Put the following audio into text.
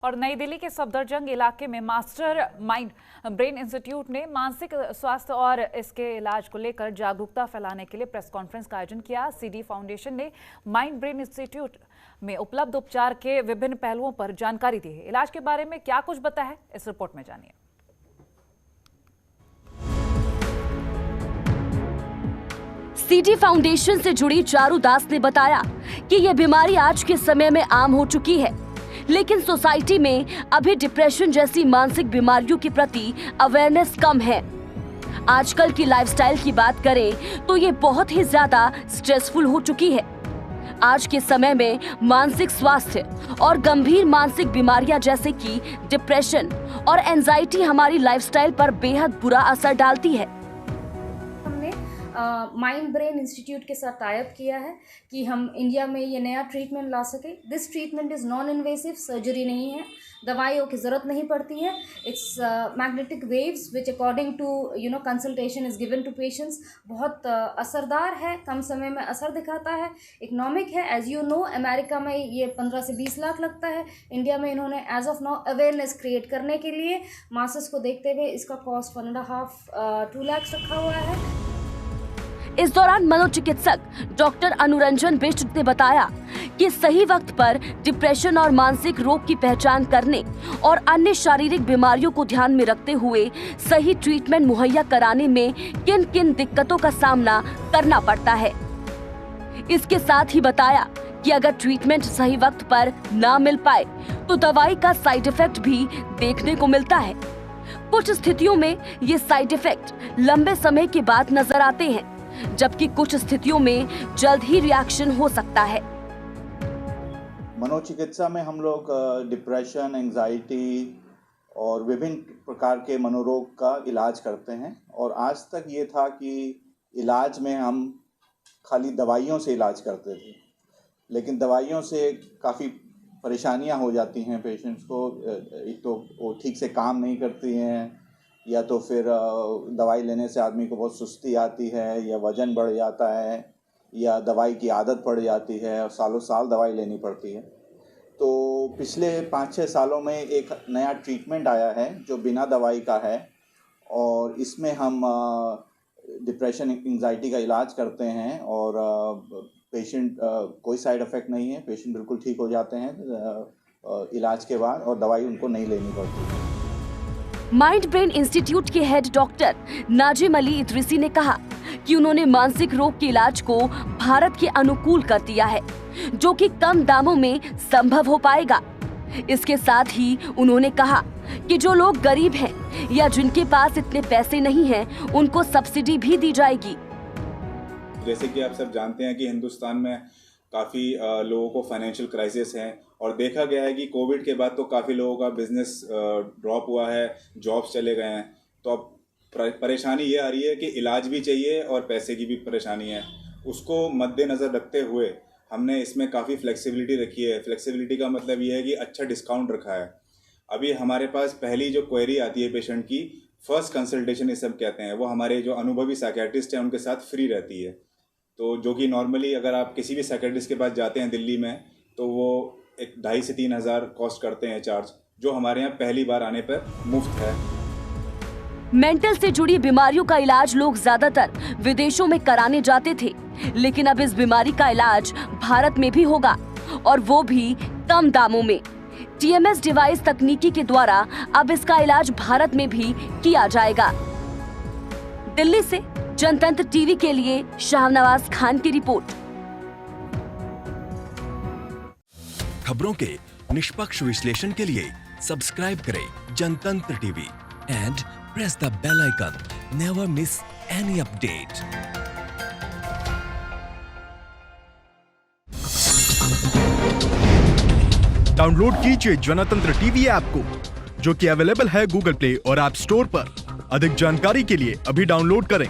और नई दिल्ली के सफदरजंग इलाके में मास्टर माइंड ब्रेन इंस्टीट्यूट ने मानसिक स्वास्थ्य और इसके इलाज को लेकर जागरूकता फैलाने के लिए प्रेस कॉन्फ्रेंस का आयोजन किया। CD फाउंडेशन ने माइंड ब्रेन इंस्टीट्यूट में उपलब्ध उपचार के विभिन्न पहलुओं पर जानकारी दी है। इलाज के बारे में क्या कुछ बताया है, इस रिपोर्ट में जानिए। CD फाउंडेशन से जुड़ी चारू दास ने बताया कि यह बीमारी आज के समय में आम हो चुकी है, लेकिन सोसाइटी में अभी डिप्रेशन जैसी मानसिक बीमारियों के प्रति अवेयरनेस कम है। आजकल की लाइफस्टाइल की बात करें तो ये बहुत ही ज्यादा स्ट्रेसफुल हो चुकी है। आज के समय में मानसिक स्वास्थ्य और गंभीर मानसिक बीमारियां जैसे कि डिप्रेशन और एंजाइटी हमारी लाइफस्टाइल पर बेहद बुरा असर डालती है। माइंड ब्रेन इंस्टीट्यूट के साथ टाइप किया है कि हम इंडिया में ये नया ट्रीटमेंट ला सके। This treatment is non invasive, surgery नहीं है, दवाइयों की ज़रूरत नहीं पड़ती है। It's magnetic waves which according to consultation is given to patients. बहुत असरदार है, कम समय में असर दिखाता है, इकोनॉमिक है। एज यू नो, अमेरिका में ये 15 से 20 लाख लगता है। इंडिया में इन्होंने as of now awareness create करने के लिए मासेस को देखते हुए इसका कॉस्ट 1.5-2 लाख रखा हुआ है। इस दौरान मनोचिकित्सक डॉक्टर अनुरंजन बिष्ट ने बताया कि सही वक्त पर डिप्रेशन और मानसिक रोग की पहचान करने और अन्य शारीरिक बीमारियों को ध्यान में रखते हुए सही ट्रीटमेंट मुहैया कराने में किन किन दिक्कतों का सामना करना पड़ता है। इसके साथ ही बताया कि अगर ट्रीटमेंट सही वक्त पर ना मिल पाए तो दवाई का साइड इफेक्ट भी देखने को मिलता है। कुछ स्थितियों में ये साइड इफेक्ट लंबे समय के बाद नजर आते हैं, जबकि कुछ स्थितियों में जल्द ही रिएक्शन हो सकता है। मनोचिकित्सा में हम लोग डिप्रेशन, एंजाइटी और विभिन्न प्रकार के मनोरोग का इलाज करते हैं। और आज तक ये था कि इलाज में हम खाली दवाइयों से इलाज करते थे, लेकिन दवाइयों से काफ़ी परेशानियां हो जाती हैं पेशेंट्स को। एक तो वो ठीक से काम नहीं करती हैं, या तो फिर दवाई लेने से आदमी को बहुत सुस्ती आती है, या वज़न बढ़ जाता है, या दवाई की आदत पड़ जाती है और सालों साल दवाई लेनी पड़ती है। तो पिछले 5-6 सालों में एक नया ट्रीटमेंट आया है जो बिना दवाई का है, और इसमें हम डिप्रेशन, एंजाइटी का इलाज करते हैं। और पेशेंट कोई साइड इफ़ेक्ट नहीं है, पेशेंट बिल्कुल ठीक हो जाते हैं इलाज के बाद, और दवाई उनको नहीं लेनी पड़ती है। माइंड ब्रेन इंस्टीट्यूट के हेड डॉक्टर नाजिम अली इदरीसी ने कहा कि उन्होंने मानसिक रोग के इलाज को भारत के अनुकूल कर दिया है, जो कि कम दामों में संभव हो पाएगा। इसके साथ ही उन्होंने कहा कि जो लोग गरीब हैं या जिनके पास इतने पैसे नहीं हैं, उनको सब्सिडी भी दी जाएगी। जैसे कि आप सब जानते हैं कि हिंदुस्तान में काफ़ी लोगों को फाइनेंशियल क्राइसिस है, और देखा गया है कि कोविड के बाद तो काफ़ी लोगों का बिजनेस ड्रॉप हुआ है, जॉब्स चले गए हैं। तो अब परेशानी ये आ रही है कि इलाज भी चाहिए और पैसे की भी परेशानी है। उसको मद्देनज़र रखते हुए हमने इसमें काफ़ी फ्लेक्सिबिलिटी रखी है। फ्लेक्सिबिलिटी का मतलब ये है कि अच्छा डिस्काउंट रखा है। अभी हमारे पास पहली जो क्वेरी आती है पेशेंट की, फर्स्ट कंसल्टेशन ये सब कहते हैं, वो हमारे जो अनुभवी साइकियाट्रिस्ट हैं उनके साथ फ्री रहती है। तो जो कि नॉर्मली अगर आप किसी भी साइकियाट्रिस्ट के पास जाते हैं दिल्ली में, तो वो 2,500 से 3,000 कॉस्ट करते हैं चार्ज, जो हमारे यहाँ पहली बार आने पर मुफ्त है। मेंटल से जुड़ी बीमारियों का इलाज लोग ज्यादातर विदेशों में कराने जाते थे, लेकिन अब इस बीमारी का इलाज भारत में भी होगा, और वो भी कम दामों में। TMS डिवाइस तकनीकी के द्वारा अब इसका इलाज भारत में भी किया जाएगा। दिल्ली से जनतंत्र टीवी के लिए शाहनवाज खान की रिपोर्ट। खबरों के निष्पक्ष विश्लेषण के लिए सब्सक्राइब करें Jantantra TV and press the bell icon. Never miss any update. Download कीजिए जनतंत्र टीवी ऐप को, जो कि अवेलेबल है गूगल प्ले और ऐप स्टोर पर। अधिक जानकारी के लिए अभी डाउनलोड करें।